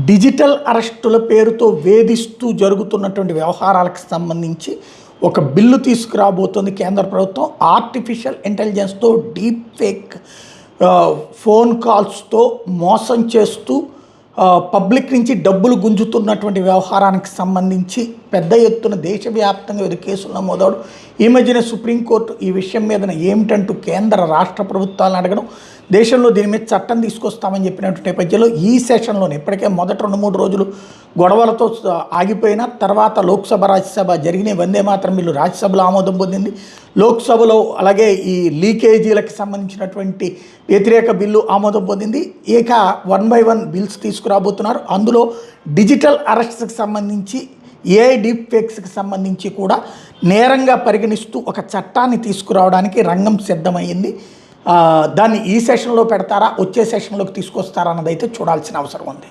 Digital అరెస్టుల పేరుతో వేధిస్తూ జరుగుతున్నటువంటి వ్యవహారాలకు సంబంధించి ఒక బిల్లు తీసుకురాబోతోంది కేంద్ర ప్రభుత్వం. ఆర్టిఫిషియల్ ఇంటెలిజెన్స్తో డీప్ ఫేక్ ఫోన్ కాల్స్తో మోసం చేస్తూ పబ్లిక్ నుంచి డబ్బులు గుంజుతున్నటువంటి వ్యవహారానికి సంబంధించి పెద్ద ఎత్తున దేశవ్యాప్తంగా వివిధ కేసులు నమోదవడం, ఈ మధ్యన సుప్రీంకోర్టు ఈ విషయం మీద ఏమిటంటూ కేంద్ర రాష్ట్ర ప్రభుత్వాలను అడగడం, దేశంలో దీని మీద చట్టం తీసుకొస్తామని చెప్పినటువంటి నేపథ్యంలో ఈ సెషన్లోనే ఇప్పటికే మొదటి 2-3 రోజులు గొడవలతో ఆగిపోయిన తర్వాత లోక్సభ రాజ్యసభ జరిగిన వందే మాతరం బిల్లు రాజ్యసభలో ఆమోదం పొందింది. లోక్సభలో అలాగే ఈ లీకేజీలకు సంబంధించినటువంటి వ్యతిరేక బిల్లు ఆమోదం పొందింది. ఇక 1 by 1 బిల్స్ తీసుకురాబోతున్నారు. అందులో డిజిటల్ అరెస్ట్కి సంబంధించి ఏఐ డీప్ ఫేక్స్కి సంబంధించి కూడా నేరంగా పరిగణిస్తూ ఒక చట్టాన్ని తీసుకురావడానికి రంగం సిద్ధమైంది. దాన్ని ఈ సెషన్లో పెడతారా, వచ్చే సెషన్లోకి తీసుకొస్తారా అన్నదైతే చూడాల్సిన అవసరం ఉంది.